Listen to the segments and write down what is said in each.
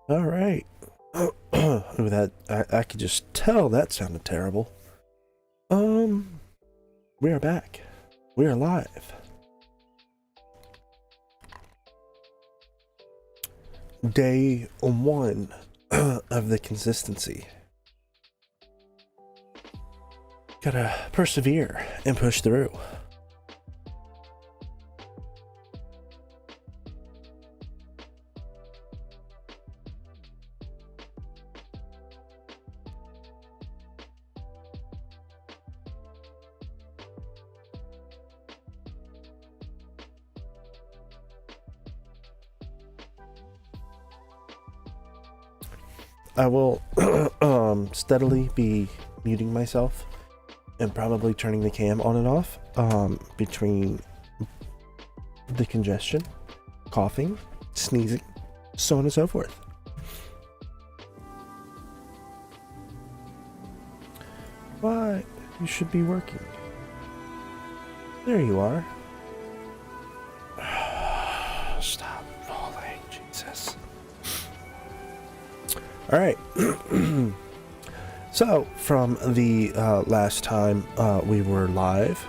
All right. Ooh, that I could just tell that sounded terrible. We are back. We are live. Day 1 of the consistency. Gotta persevere and push through. I will steadily be muting myself and probably turning the cam on and off between the congestion, coughing, sneezing, so on and so forth. Why? You should be working. There you are. Stop falling, Jesus. All right. So from the last time we were live,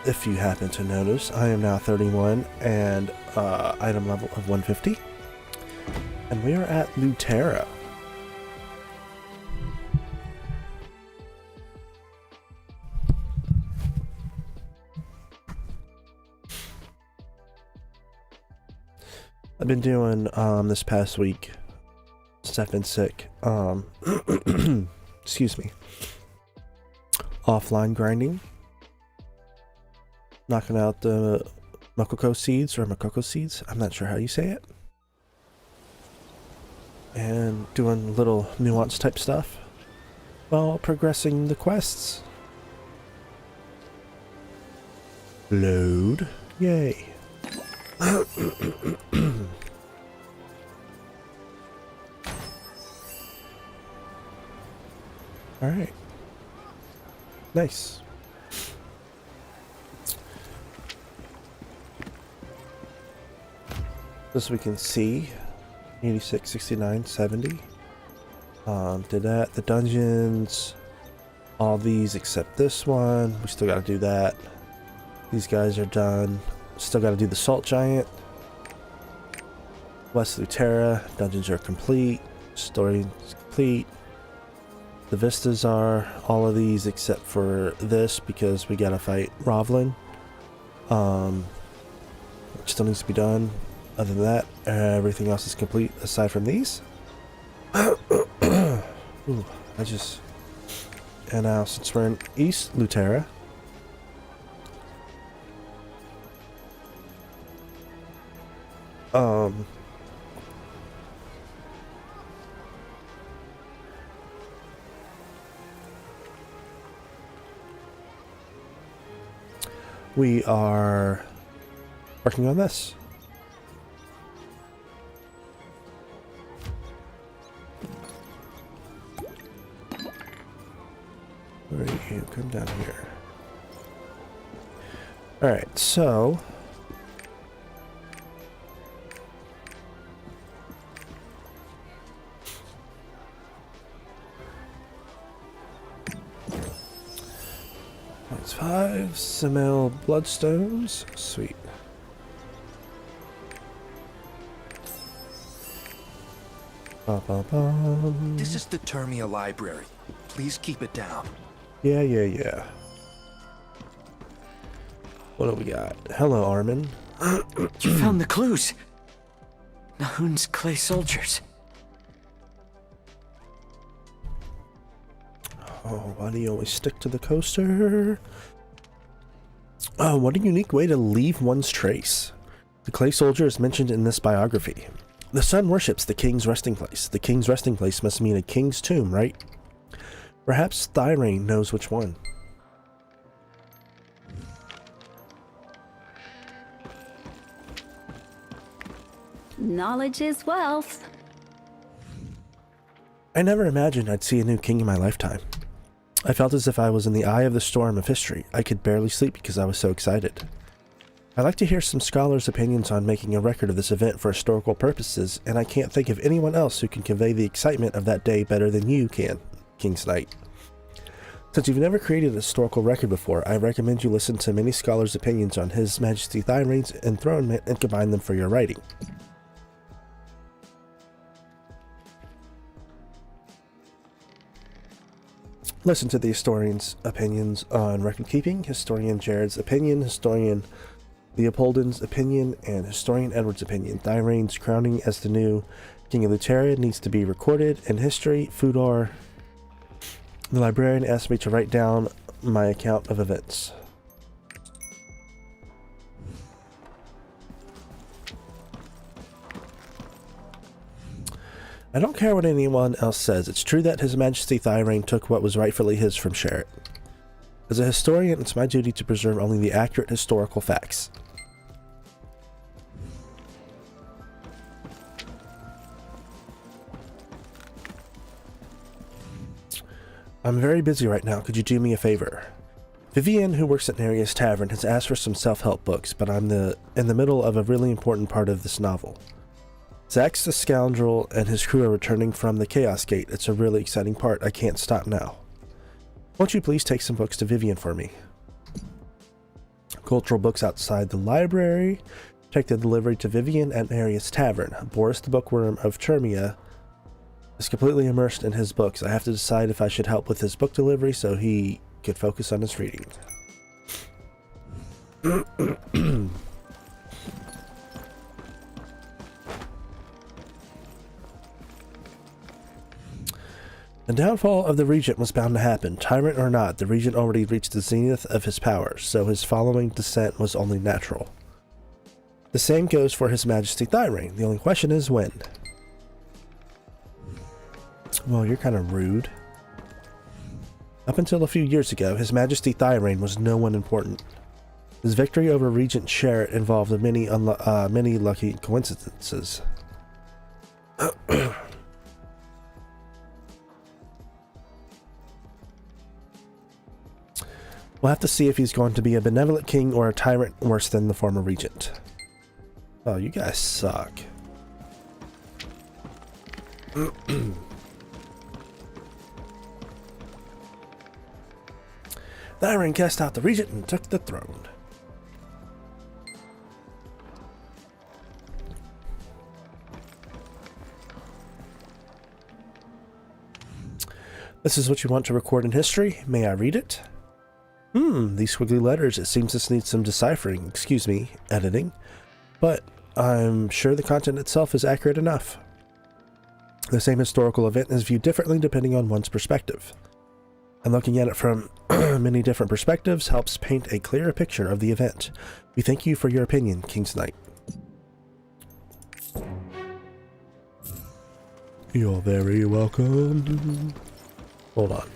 if you happen to notice, I am now 31 and item level of 150, and we are at Lutera. I've been doing this past week. I've been sick. Excuse me. Offline grinding. Knocking out the Makoko seeds or Makoko seeds. I'm not sure how you say it. And doing little nuance type stuff while progressing the quests. Load. Yay. All right. Nice. As we can see, 86, 69, 70. Did that. The dungeons. All these except this one. We still got to do that. These guys are done. Still got to do the Salt Giant. West Lutera. Dungeons are complete. Story is complete. The vistas are all of these except for this because we gotta fight Rovlin. Which still needs to be done. Other than that, everything else is complete aside from these. Ooh, and now since we're in East Lutera, we are working on this. Where are you? Come down here. Alright, so that's 5 Samel Bloodstones. Sweet. This is the Termia Library. Please keep it down. Yeah. What do we got? Hello, Armin. You found the clues. Nahun's clay soldiers. Oh, why do you always stick to the coaster? Oh, what a unique way to leave one's trace. The clay soldier is mentioned in this biography. The sun worships the king's resting place. The king's resting place must mean a king's tomb, right? Perhaps Thyrain knows which one. Knowledge is wealth. I never imagined I'd see a new king in my lifetime. I felt as if I was in the eye of the storm of history. I could barely sleep because I was so excited. I'd like to hear some scholars' opinions on making a record of this event for historical purposes, and I can't think of anyone else who can convey the excitement of that day better than you can, King's Knight. Since you've never created a historical record before, I recommend you listen to many scholars' opinions on His Majesty Thyrain's enthronement and combine them for your writing. Listen to the historians' opinions on record keeping, historian Jared's opinion, historian Leopoldin's opinion, and historian Edward's opinion. Thyrain's crowning as the new King of Luteria needs to be recorded in history. Fudor, the librarian, asked me to write down my account of events. I don't care what anyone else says. It's true that His Majesty Thyrain took what was rightfully his from Sherrod. As a historian, it's my duty to preserve only the accurate historical facts. I'm very busy right now. Could you do me a favor? Vivian, who works at Nereus Tavern, has asked for some self-help books, but I'm in the middle of a really important part of this novel. Zax the Scoundrel and his crew are returning from the Chaos Gate. It's a really exciting part. I can't stop now. Won't you please take some books to Vivian for me? Cultural books outside the library. Take the delivery to Vivian at Nereus Tavern. Boris the Bookworm of Termia is completely immersed in his books. I have to decide if I should help with his book delivery so he could focus on his reading. The downfall of the Regent was bound to happen. Tyrant or not, the Regent already reached the zenith of his powers, so his following descent was only natural. The same goes for His Majesty Thyrain. The only question is when. Well, you're kind of rude. Up until a few years ago, His Majesty Thyrain was no one important. His victory over Regent Sherrod involved many lucky coincidences. We'll have to see if he's going to be a benevolent king or a tyrant worse than the former regent. Oh, you guys suck. Thyrain cast out the regent and took the throne. This is what you want to record in history. May I read it? These squiggly letters. It seems this needs some deciphering. Excuse me, editing. But I'm sure the content itself is accurate enough. The same historical event is viewed differently depending on one's perspective. And looking at it from many different perspectives helps paint a clearer picture of the event. We thank you for your opinion, King's Knight. You're very welcome. Hold on.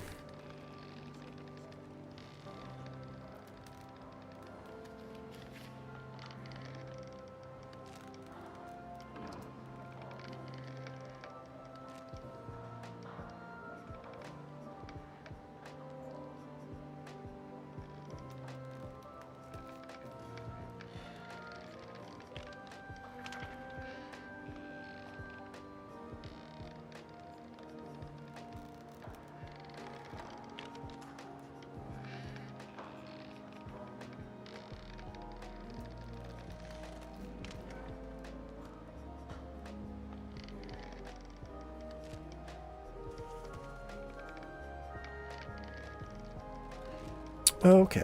Okay.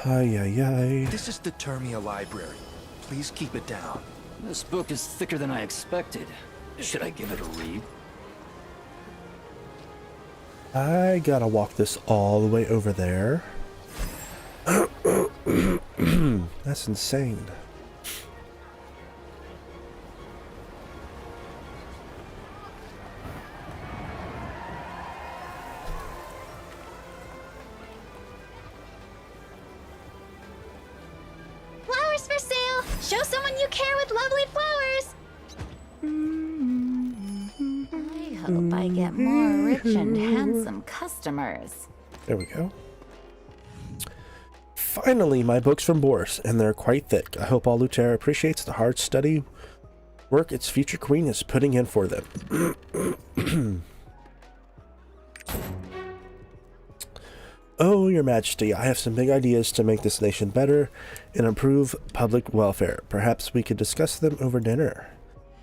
Ay, ay, ay. This is the Termia Library. Please keep it down. This book is thicker than I expected. Should I give it a read? I gotta walk this all the way over there. That's insane. Flowers for sale! Show someone you care with lovely flowers! I hope I get more rich and handsome customers. There we go. Finally, my books from Boris, and they're quite thick. I hope all Lutera appreciates the hard study work its future queen is putting in for them. Oh, Your Majesty, I have some big ideas to make this nation better and improve public welfare. Perhaps we could discuss them over dinner.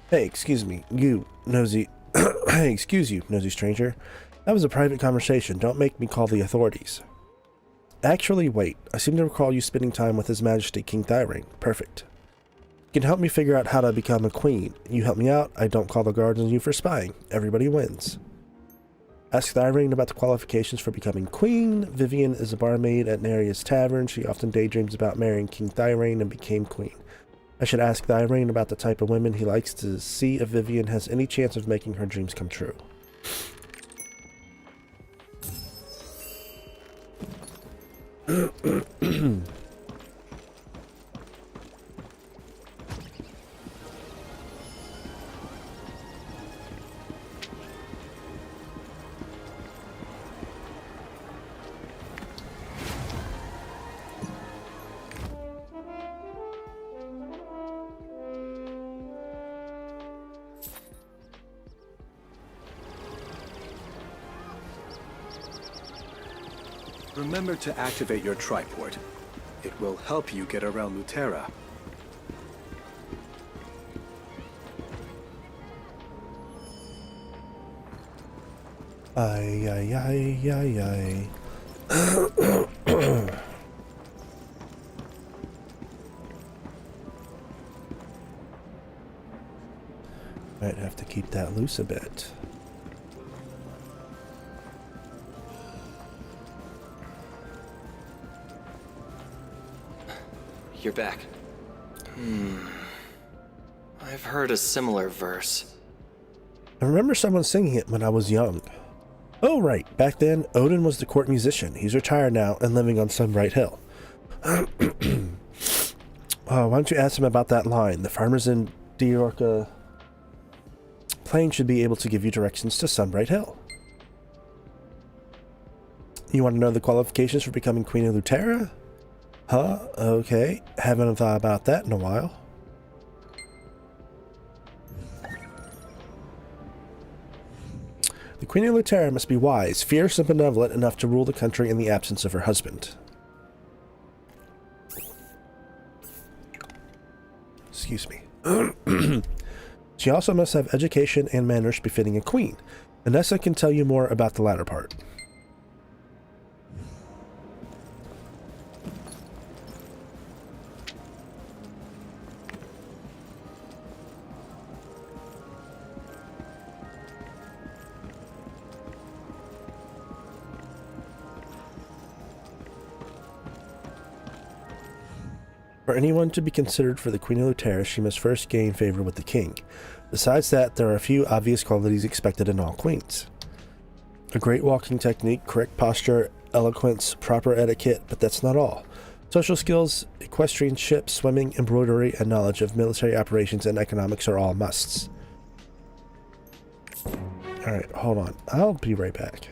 Hey, excuse me, you nosy... Hey, excuse you, nosy stranger. That was a private conversation. Don't make me call the authorities. Actually, wait. I seem to recall you spending time with His Majesty King Thyring. Perfect. You can help me figure out how to become a queen. You help me out, I don't call the guards on you for spying. Everybody wins. Ask Thyring about the qualifications for becoming queen. Vivian is a barmaid at Neria's tavern. She often daydreams about marrying King Thyring and became queen. I should ask Thyring about the type of women he likes to see if Vivian has any chance of making her dreams come true. Remember to activate your triport. It will help you get around Lutera. Ay, ay, ay, ay, ay. Might have to keep that loose a bit. You're back. I've heard a similar verse. I remember someone singing it when I was young. Oh, right. Back then, Odin was the court musician. He's retired now and living on Sunbright Hill. Why don't you ask him about that line? The farmers in Diorca Plain should be able to give you directions to Sunbright Hill. You want to know the qualifications for becoming Queen of Lutera? Huh? Okay. Haven't thought about that in a while. The Queen of Lutera must be wise, fierce, and benevolent enough to rule the country in the absence of her husband. Excuse me. She also must have education and manners befitting a queen. Vanessa can tell you more about the latter part. For anyone to be considered for the Queen of Lutera, she must first gain favor with the king. Besides that, there are a few obvious qualities expected in all queens. A great walking technique, correct posture, eloquence, proper etiquette, but that's not all. Social skills, equestrianship, swimming, embroidery, and knowledge of military operations and economics are all musts. Alright, hold on. I'll be right back.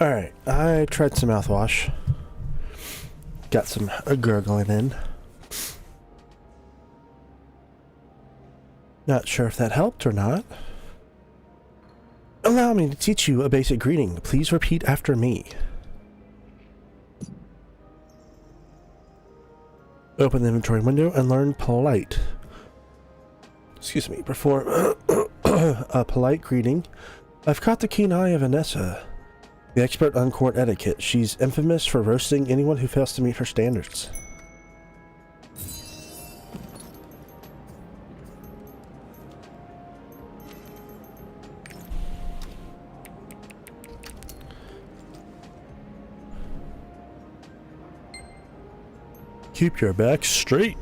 Alright, I tried some mouthwash. Got some gurgling in. Not sure if that helped or not. Allow me to teach you a basic greeting. Please repeat after me. Open the inventory window and learn polite. Excuse me, perform a polite greeting. I've caught the keen eye of Vanessa, the expert on court etiquette. She's infamous for roasting anyone who fails to meet her standards. Keep your back straight.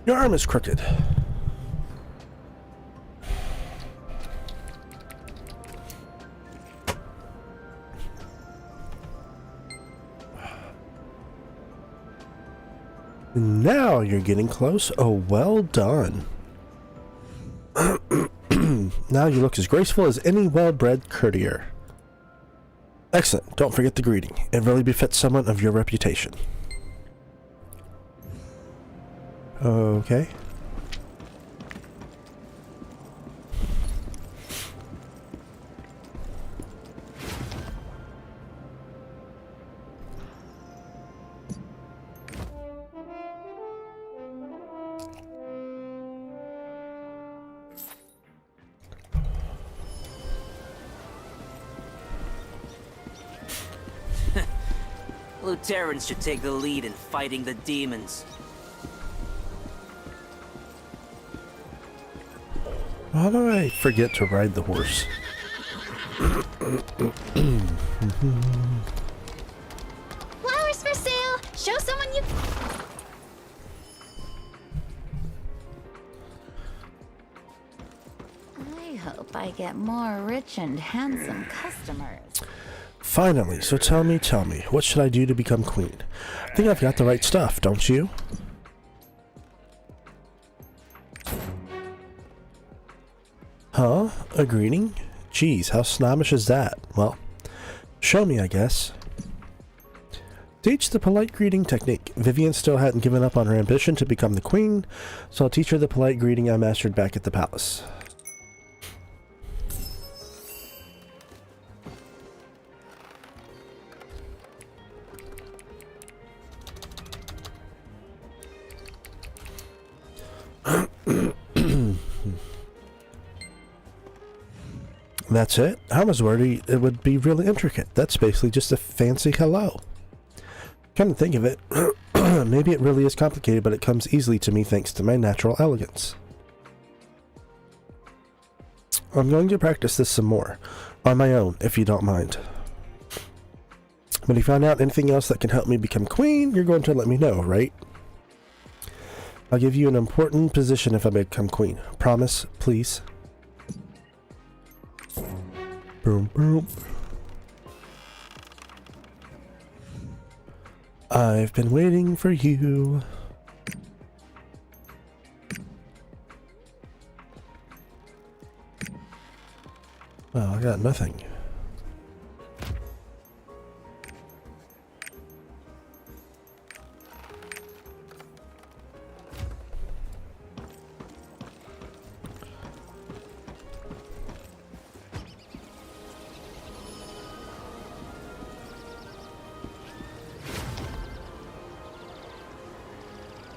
Your arm is crooked. Now you're getting close. Oh, well done. Now you look as graceful as any well-bred courtier. Excellent. Don't forget the greeting. It really befits someone of your reputation. Okay. Luterans should take the lead in fighting the demons. How do I forget to ride the horse? Flowers for sale! Show someone you... I hope I get more rich and handsome customers. Finally, so tell me, what should I do to become queen? I think I've got the right stuff, don't you? Huh? A greeting? Geez, how snobbish is that? Well, show me, I guess. Teach the polite greeting technique. Vivian still hadn't given up on her ambition to become the queen, so I'll teach her the polite greeting I mastered back at the palace. That's it? I was worried it would be really intricate. That's basically just a fancy hello. Come to think of it, maybe it really is complicated, but it comes easily to me thanks to my natural elegance. I'm going to practice this some more, on my own, if you don't mind. But if you find out anything else that can help me become queen, you're going to let me know, right? I'll give you an important position if I become queen. Promise, please. Boom, boom. I've been waiting for you. Oh, I got nothing.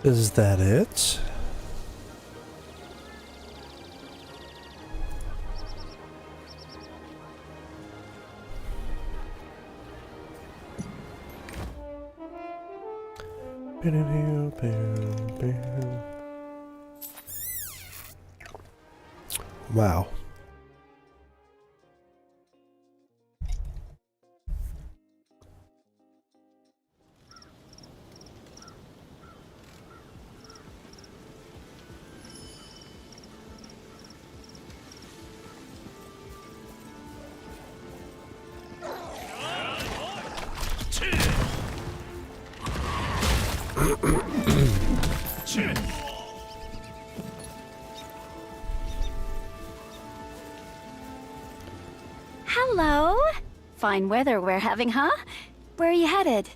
Is that it? Wow. Hello. Fine weather we're having, huh? Where are you headed?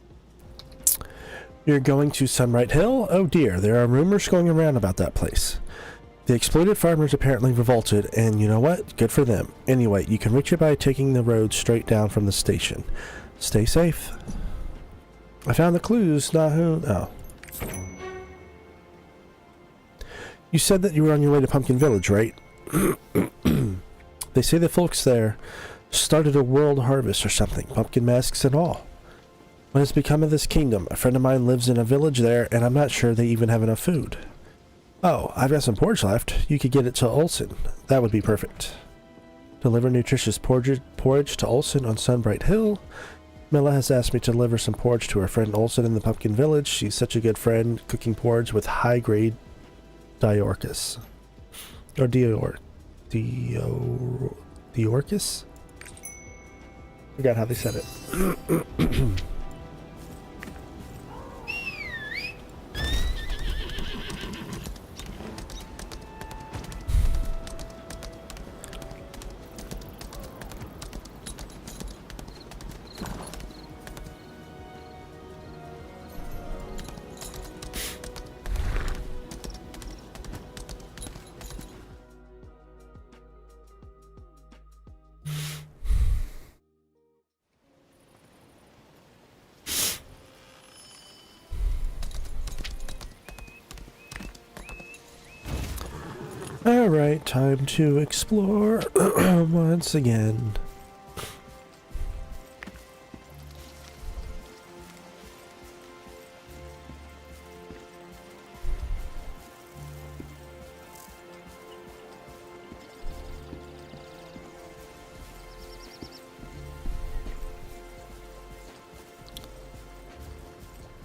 You're going to Sunbright Hill? Oh dear, there are rumors going around about that place. The exploited farmers apparently revolted, and you know what? Good for them. Anyway, you can reach it by taking the road straight down from the station. Stay safe. I found the clues, Nahoo. Oh. You said that you were on your way to Pumpkin Village, right? They say the folks there started a world harvest or something, pumpkin masks and all. What has become of this kingdom? A friend of mine lives in a village there, and I'm not sure they even have enough food. Oh, I've got some porridge left. You could get it to Olsen. That would be perfect. Deliver nutritious porridge to Olsen on Sunbright Hill. Milla has asked me to deliver some porridge to her friend Olsen in the Pumpkin Village. She's such a good friend, cooking porridge with high-grade Diorcus. Or Diorcus? Forgot how they said it. Alright, time to explore once again.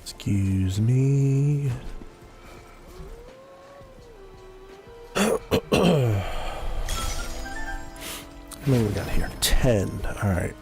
Excuse me. How many we got here? 10. Alright.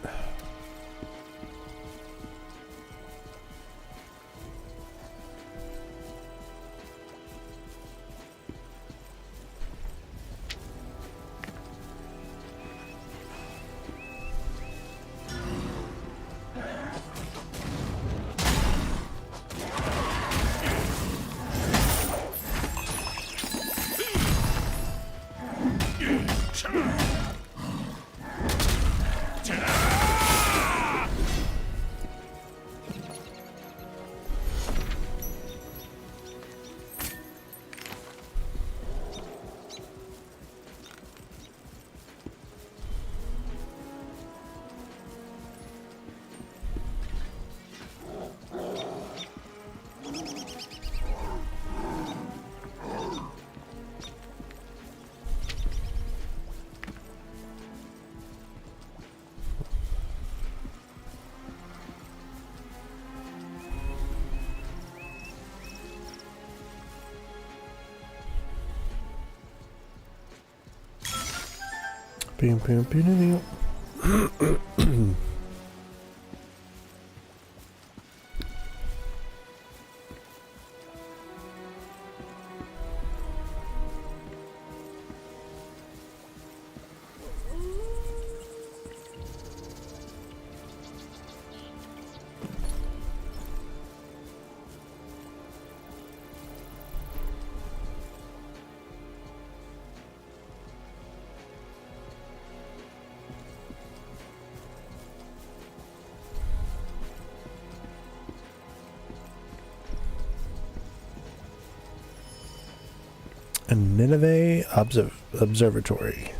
Boom, boom, boom, boom. A Nineveh Observatory.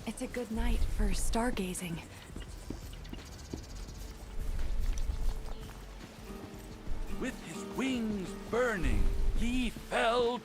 It's a good night for stargazing. With his wings burning, he felt...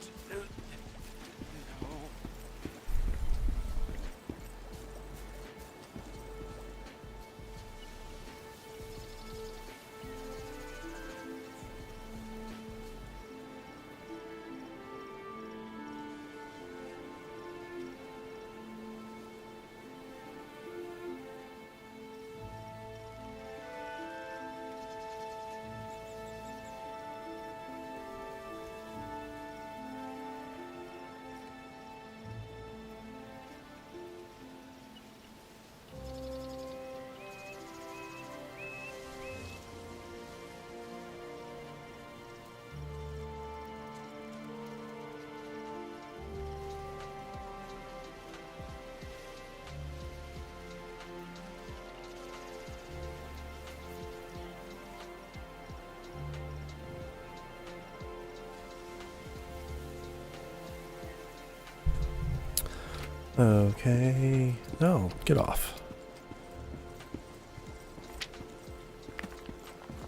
Okay. No, get off.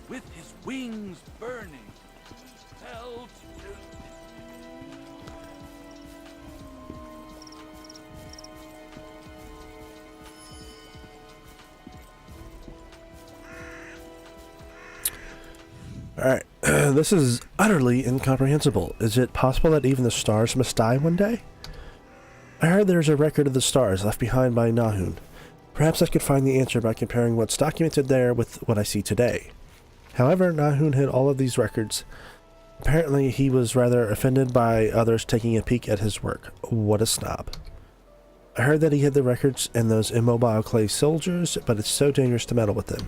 With his wings burning, he felt... Alright. This is utterly incomprehensible. Is it possible that even the stars must die one day? I heard there's a record of the stars left behind by Nahun. Perhaps I could find the answer by comparing what's documented there with what I see today. However, Nahun hid all of these records. Apparently, he was rather offended by others taking a peek at his work. What a snob. I heard that he hid the records in those immobile clay soldiers, but it's so dangerous to meddle with them.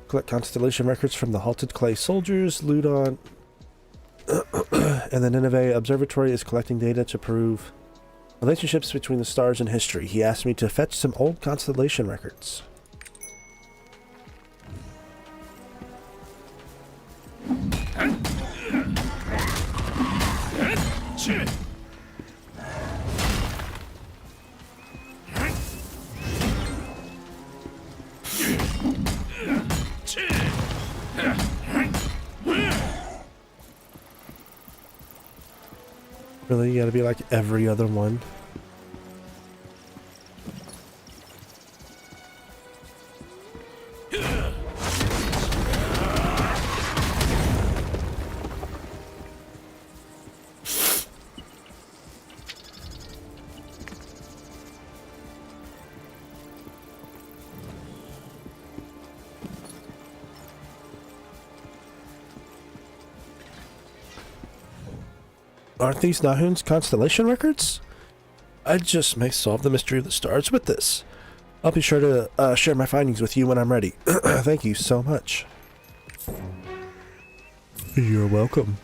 Collect constellation records from the halted clay soldiers, loot on... and the Nineveh Observatory is collecting data to prove relationships between the stars and history. He asked me to fetch some old constellation records. Really, you gotta be like every other one. Aren't these Nahun's constellation records? I just may solve the mystery of the stars with this. I'll be sure to share my findings with you when I'm ready. Thank you so much. You're welcome.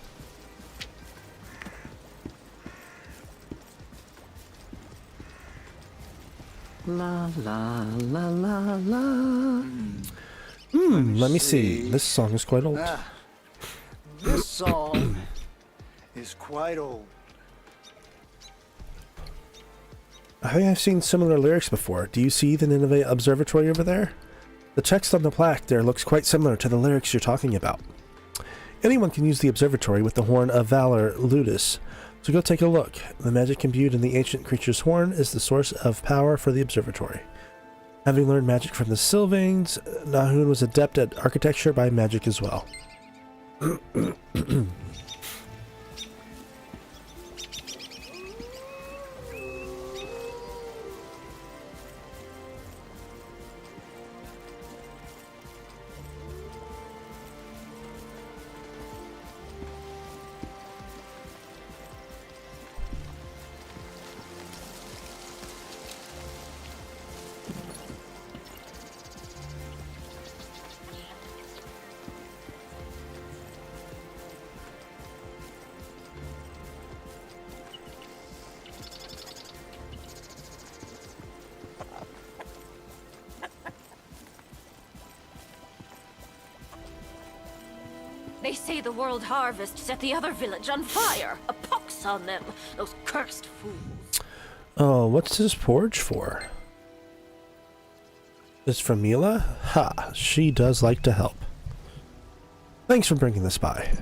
La la la la la. Let me see. This song is quite old. This song is quite old. I think I've seen similar lyrics before. Do you see the Nineveh Observatory over there? The text on the plaque there looks quite similar to the lyrics you're talking about. Anyone can use the observatory with the Horn of Valor, Ludus. So go take a look. The magic imbued in the ancient creature's horn is the source of power for the observatory. Having learned magic from the Sylvains, Nahun was adept at architecture by magic as well. They say the world harvest set the other village on fire. A pox on them, those cursed fools. Oh, what's this forge for? This from Mila? Ha, she does like to help. Thanks for bringing this by.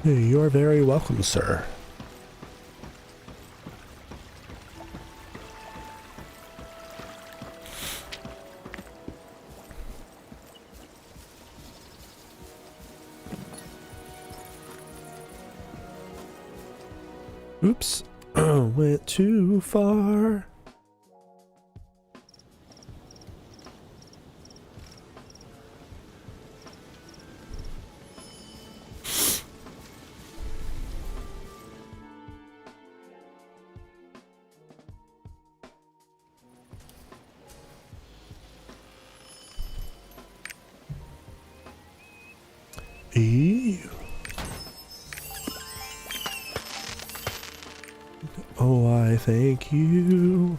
You're very welcome, sir. Oops, went too far. Ew. Oh, I thank you.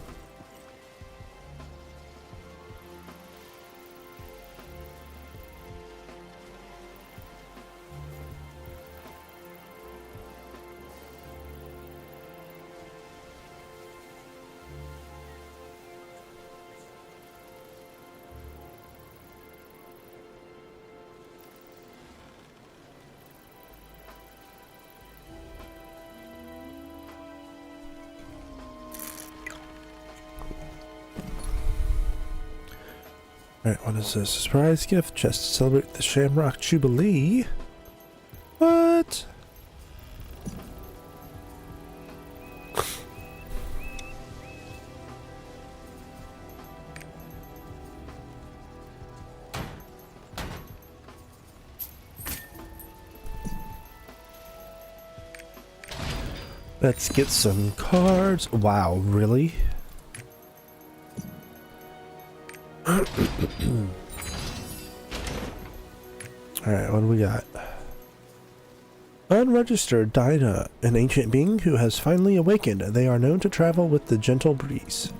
Alright, what is this? A surprise gift just to celebrate the Shamrock Jubilee? What? Let's get some cards. Wow, really? Alright, what do we got? Unregistered Dinah, an ancient being who has finally awakened. They are known to travel with the gentle breeze.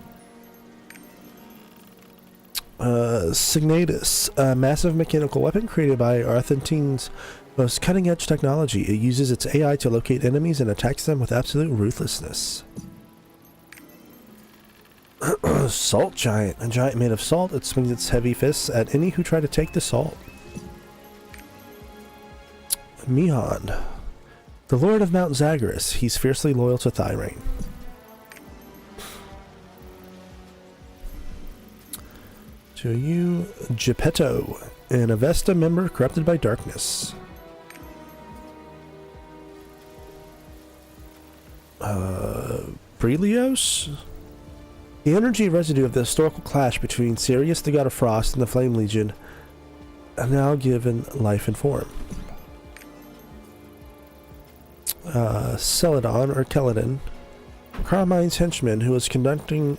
Signatus, a massive mechanical weapon created by Argentine's most cutting-edge technology. It uses its AI to locate enemies and attacks them with absolute ruthlessness. Salt Giant, a giant made of salt. It swings its heavy fists at any who try to take the salt. Mihan, the Lord of Mount Zagreus. He's fiercely loyal to Thyrane. To you, Geppetto, an Avesta member corrupted by darkness. Brelios? The energy residue of the historical clash between Sirius, the god of frost, and the Flame Legion are now given life and form. Celadon, or Keladon, Carmine's henchman who was conducting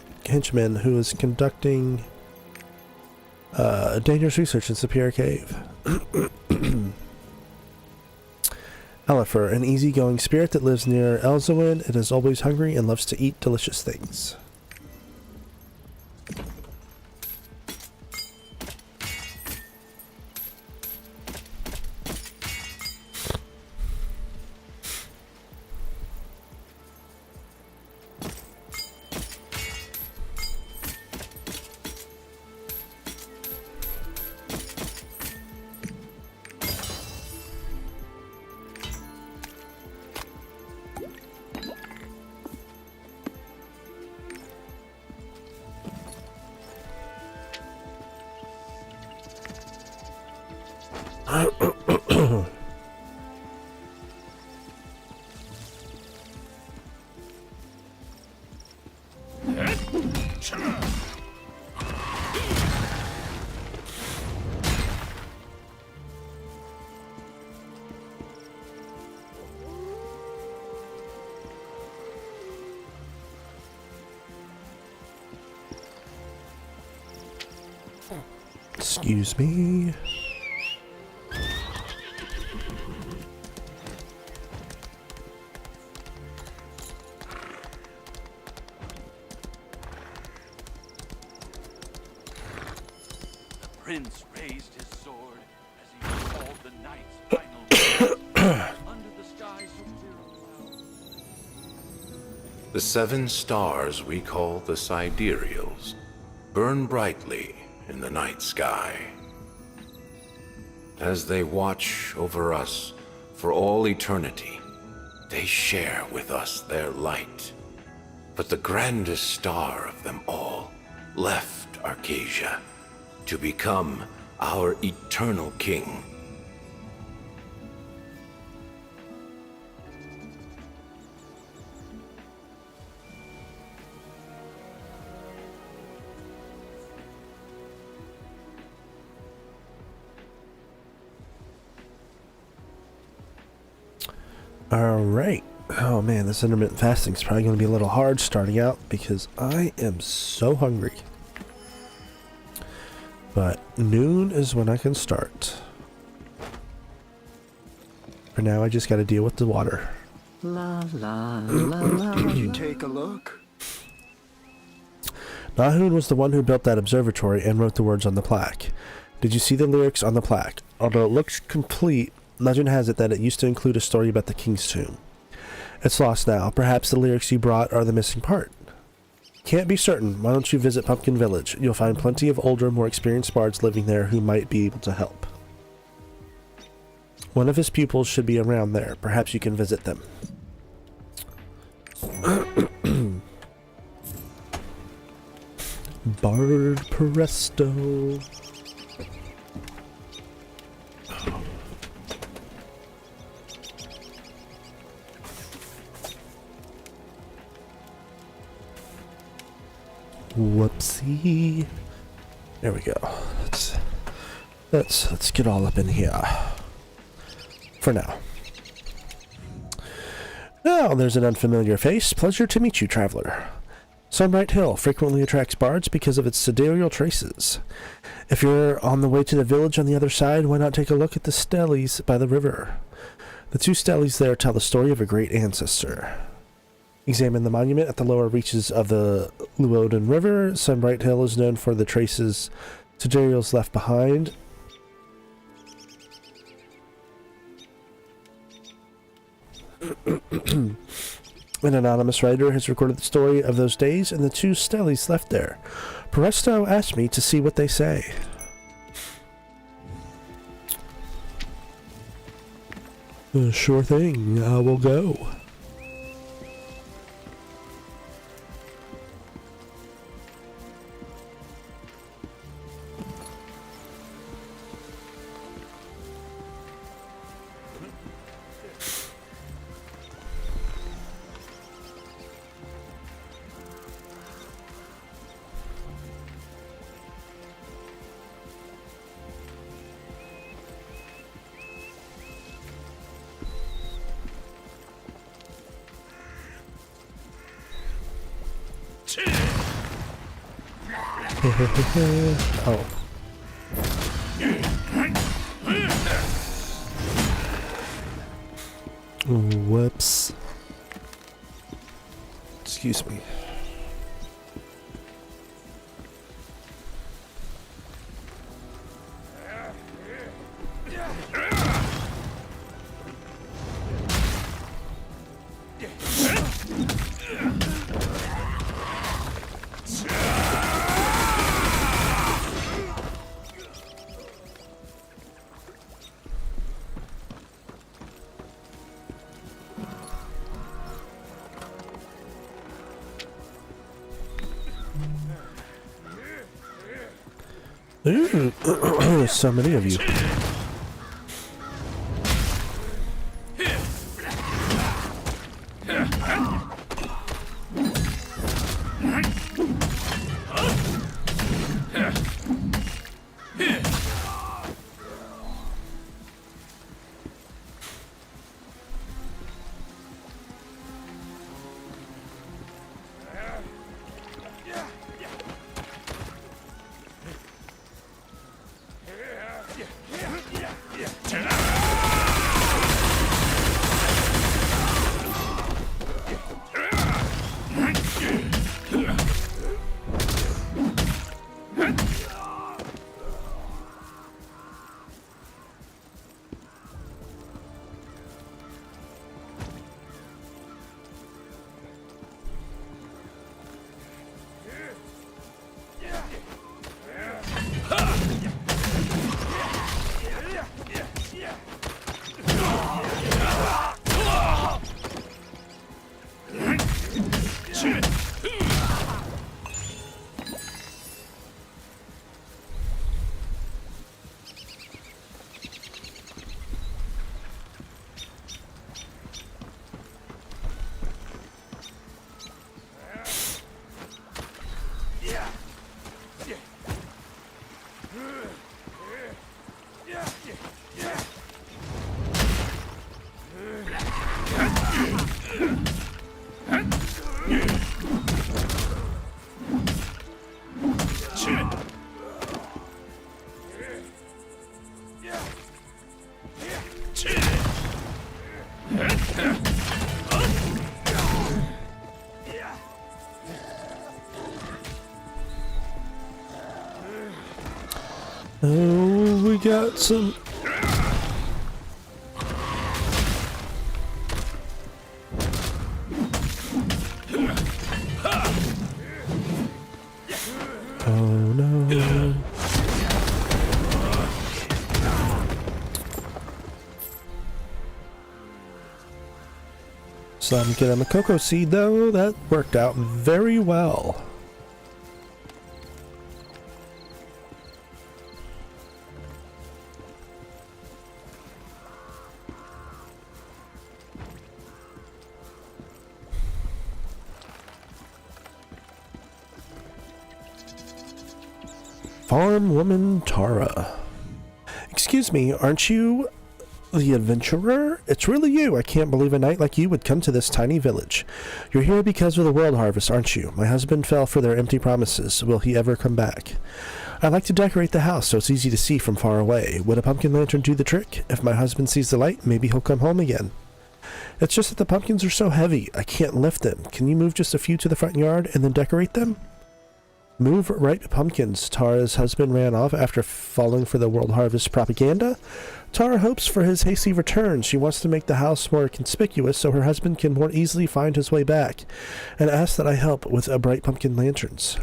dangerous research in Superior Cave. Elifer, an easygoing spirit that lives near Elzawin. It is always hungry and loves to eat delicious things. Excuse me. prince raised his sword as he recalled the night's final battle under the skies of Zero. The 7 stars we call the sidereals burn brightly in the night sky. As they watch over us for all eternity, they share with us their light. But the grandest star of them all left Arcasia to become our eternal king. All right. Oh man, this intermittent fasting is probably going to be a little hard starting out because I am so hungry. But noon is when I can start. For now, I just got to deal with the water. La la la la. Did you take a look? Nahun was the one who built that observatory and wrote the words on the plaque. Did you see the lyrics on the plaque? Although it looks complete, legend has it that it used to include a story about the king's tomb. It's lost now. Perhaps the lyrics you brought are the missing part. Can't be certain. Why don't you visit Pumpkin Village? You'll find plenty of older, more experienced bards living there who might be able to help. One of his pupils should be around there. Perhaps you can visit them. Bard Presto. Whoopsie. There we go. Let's get all up in here. For now. Now there's an unfamiliar face. Pleasure to meet you, traveler. Sunbright Hill frequently attracts bards because of its sidereal traces. If you're on the way to the village on the other side, why not take a look at the steles by the river? The 2 steles there tell the story of a great ancestor. Examine the monument at the lower reaches of the Luoden River. Sunbright Hill is known for the traces sidereals left behind. An anonymous writer has recorded the story of those days and the 2 steles left there. Presto asked me to see what they say. Sure thing, I will go. Oh. Whoops. Excuse me. So many of you. Oh, we got some... Oh no. So I'm getting the cocoa seed though. That worked out very well. Farm woman Tara. Excuse me, aren't you the adventurer? It's really you. I can't believe a knight like you would come to this tiny village. You're here because of the world harvest, aren't you? My husband fell for their empty promises. Will he ever come back? I'd like to decorate the house so it's easy to see from far away. Would a pumpkin lantern do the trick? If my husband sees the light, maybe he'll come home again. It's just that the pumpkins are so heavy. I can't lift them. Can you move just a few to the front yard and then decorate them? Move ripe pumpkins. Tara's husband ran off after falling for the World Harvest propaganda. Tara hopes for his hasty return. She wants to make the house more conspicuous so her husband can more easily find his way back, and asks that I help with bright pumpkin lanterns.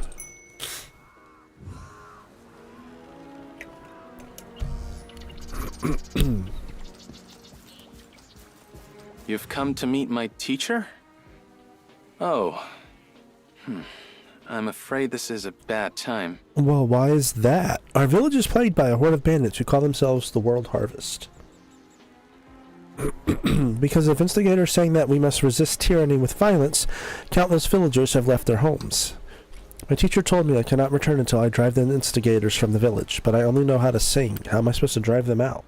You've come to meet my teacher? Oh. I'm afraid this is a bad time. Well, why is that? Our village is plagued by a horde of bandits who call themselves the World Harvest. Because of instigators saying that we must resist tyranny with violence, countless villagers have left their homes. My teacher told me I cannot return until I drive the instigators from the village, but I only know how to sing. How am I supposed to drive them out?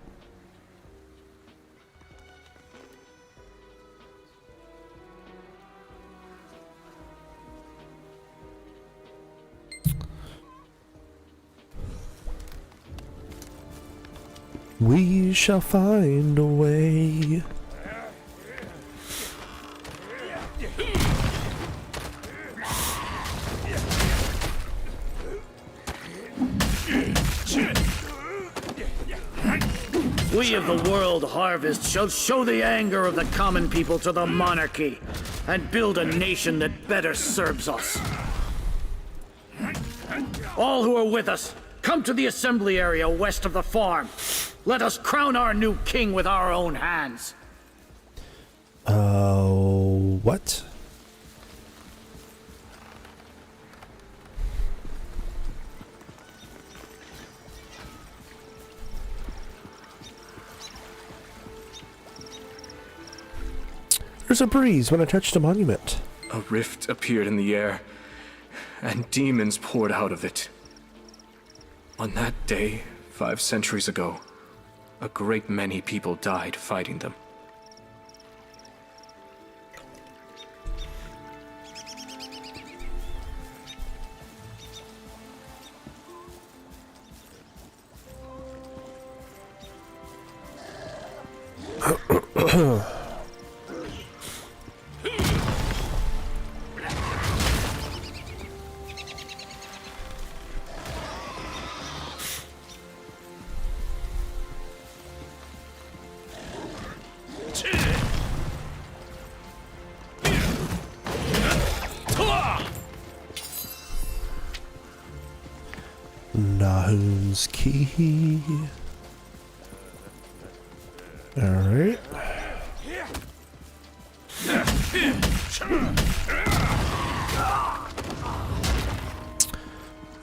We shall find a way. We of the World Harvest shall show the anger of the common people to the monarchy and build a nation that better serves us. All who are with us, come to the assembly area west of the farm. Let us crown our new king with our own hands. What? There's a breeze when I touched a monument. A rift appeared in the air, and demons poured out of it. On that day, 5 centuries ago, a great many people died fighting them. Nahum's key. Alright.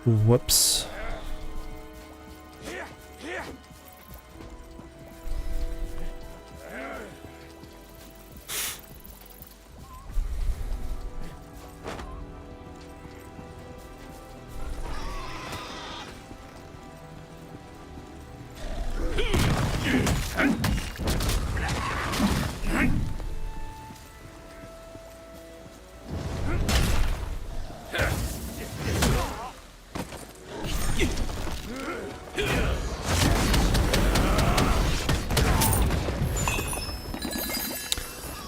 Whoops.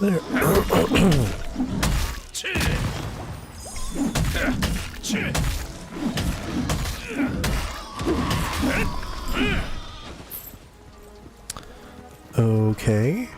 There. Okay.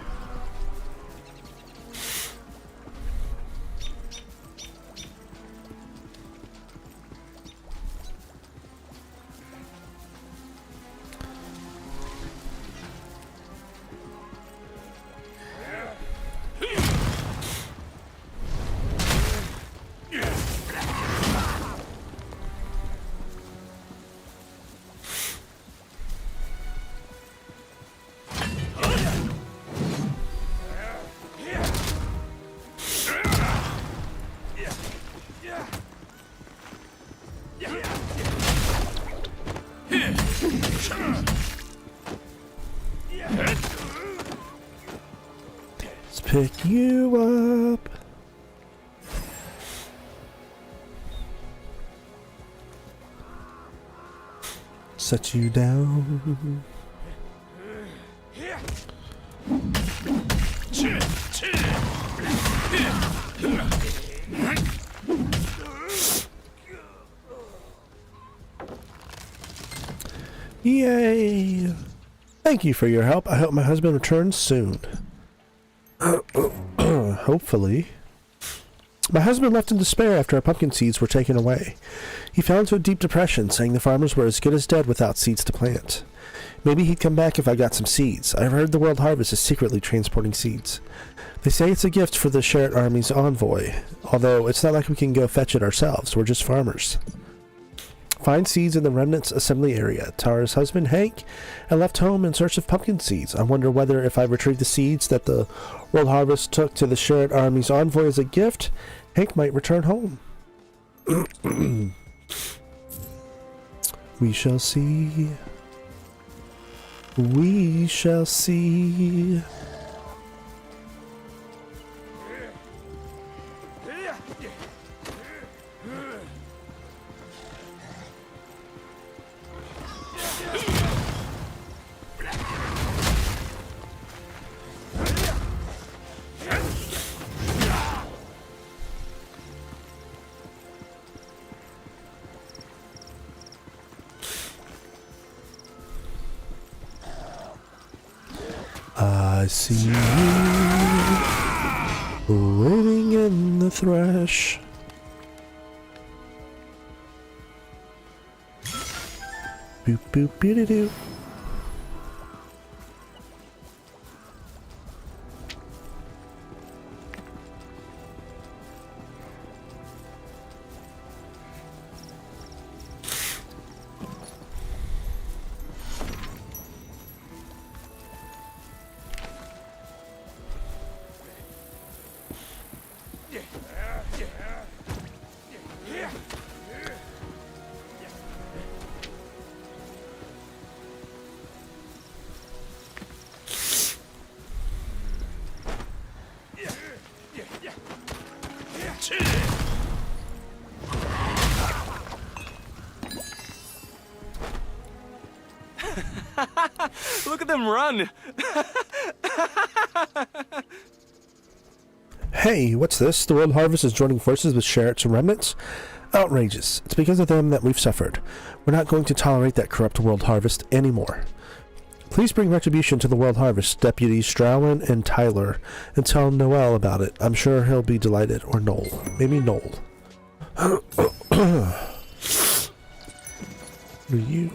Let's pick you up. Set you down. Yay! Thank you for your help. I hope my husband returns soon. Hopefully. My husband left in despair after our pumpkin seeds were taken away. He fell into a deep depression, saying the farmers were as good as dead without seeds to plant. Maybe he'd come back if I got some seeds. I've heard the World Harvest is secretly transporting seeds. They say it's a gift for the Shared Army's envoy, although it's not like we can go fetch it ourselves. We're just farmers. Find seeds in the Remnants assembly area. Tara's husband, Hank, and left home in search of pumpkin seeds. I wonder whether if I retrieve the seeds that the World Harvest took to the Shared Army's envoy as a gift, Hank might return home. We shall see. We shall see. I see you waiting in the thresh. Boop boop boop doo. Look at them run! Hey, what's this? The World Harvest is joining forces with Sherrits and Remnants? Outrageous. It's because of them that we've suffered. We're not going to tolerate that corrupt World Harvest anymore. Please bring retribution to the World Harvest, Deputies Strowin and Tyler, and tell Noel about it. I'm sure he'll be delighted. Or Noel. Maybe Noel. Who are you?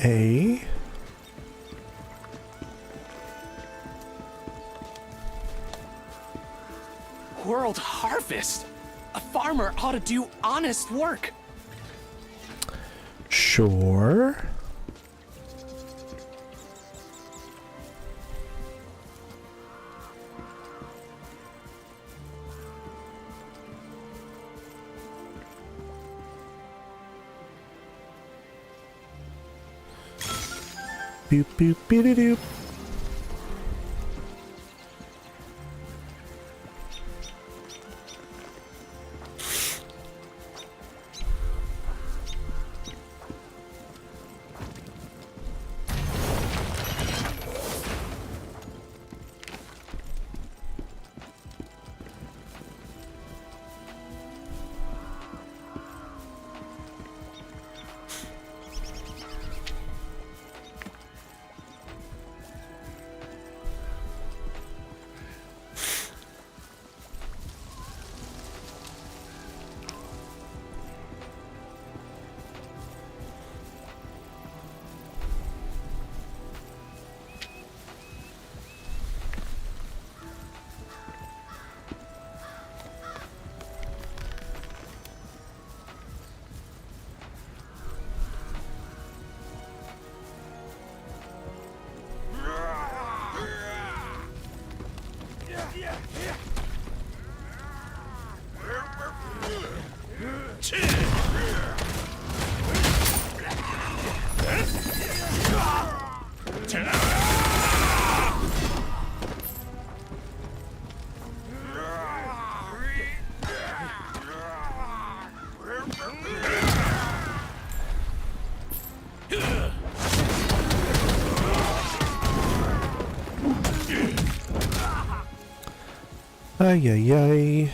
A. World Harvest! A farmer ought to do honest work. Sure. Boop boop boop doop. Ay, ay, ay.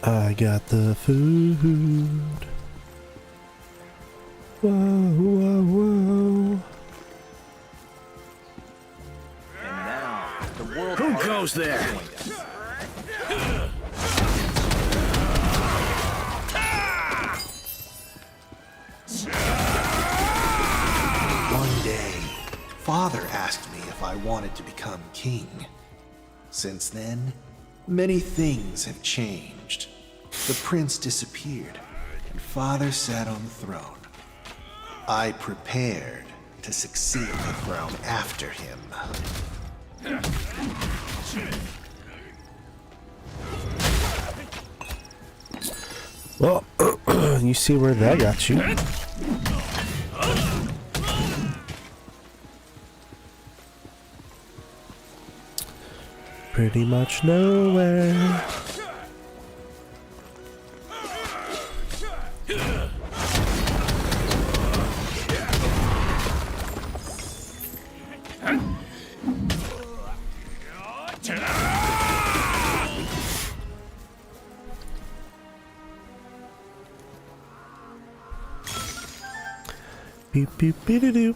I got the food. Whoa, whoa, whoa. And now, the world. Who goes there? One day, Father asked me if I wanted to become king. Since then, many things have changed. The prince disappeared, and Father sat on the throne. I prepared to succeed the throne after him. Well, you see where that got you. Pretty much nowhere. Beep beep beep doo.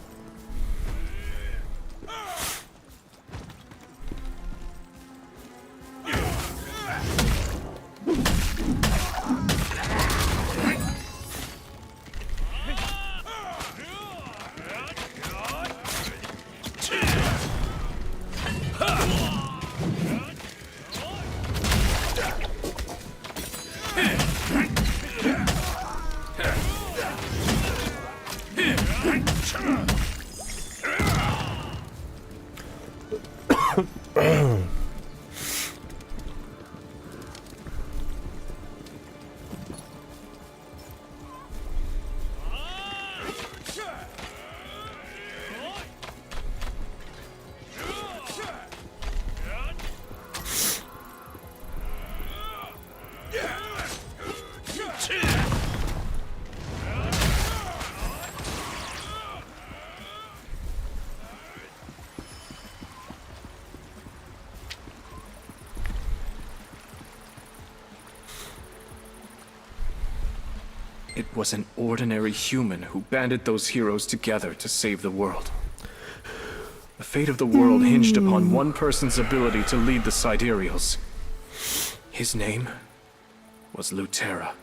It was an ordinary human who banded those heroes together to save the world. The fate of the world hinged upon one person's ability to lead the Sidereals. His name was Lutera.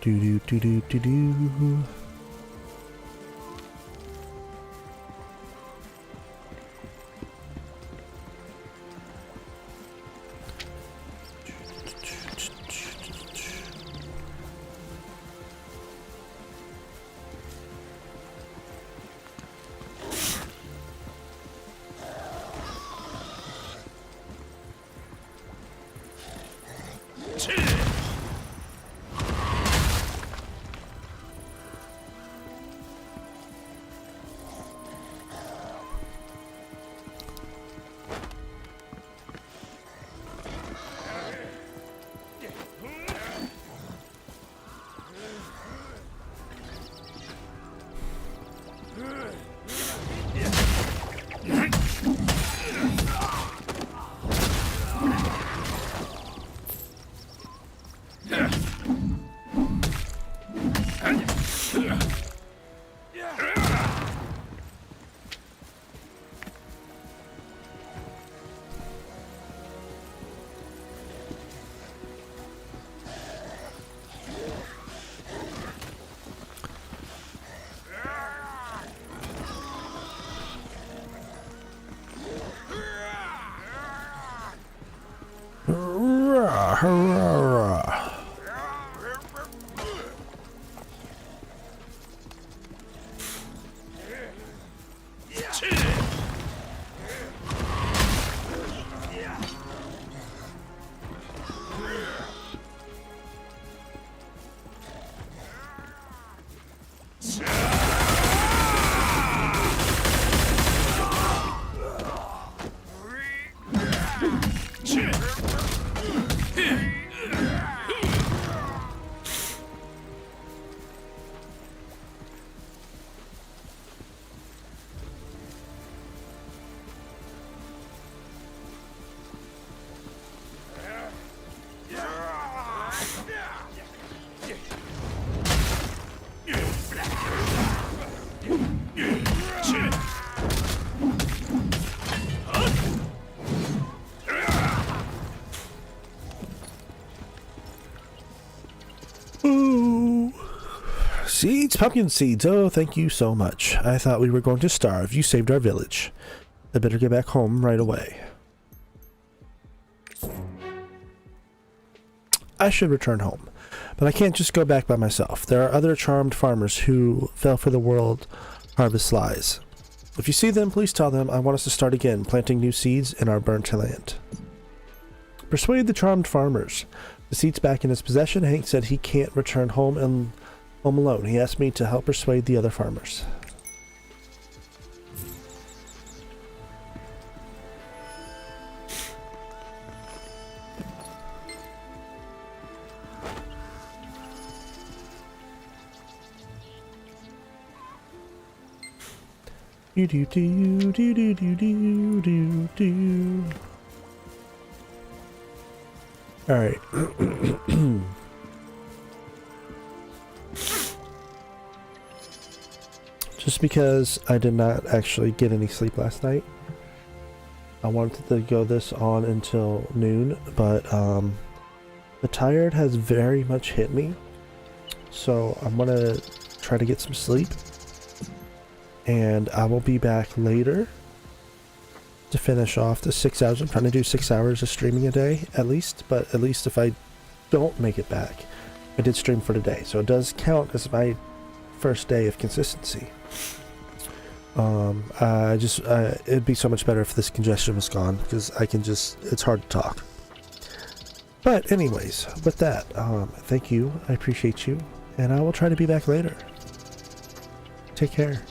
Do do do do do. Ooh. Seeds, pumpkin seeds. Oh, thank you so much. I thought we were going to starve. You saved our village. I better get back home right away. I should return home, but I can't just go back by myself. There are other charmed farmers who fell for the world harvest lies. If you see them, please tell them I want us to start again, planting new seeds in our burnt land. Persuade the charmed farmers. The seat's back in his possession. Hank said he can't return home alone. He asked me to help persuade the other farmers. Do do do do do do do do do. All right. Just because I did not actually get any sleep last night, I wanted to go this on until noon, but the tired has very much hit me, so I'm gonna try to get some sleep. And I will be back later to finish off the 6 hours. I'm trying to do 6 hours of streaming a day at least, but at least if I don't make it back, I did stream for today, so it does count as my first day of consistency. It'd be so much better if this congestion was gone, because it's hard to talk. But anyways, with that, thank you, I appreciate you, and I will try to be back later. Take care.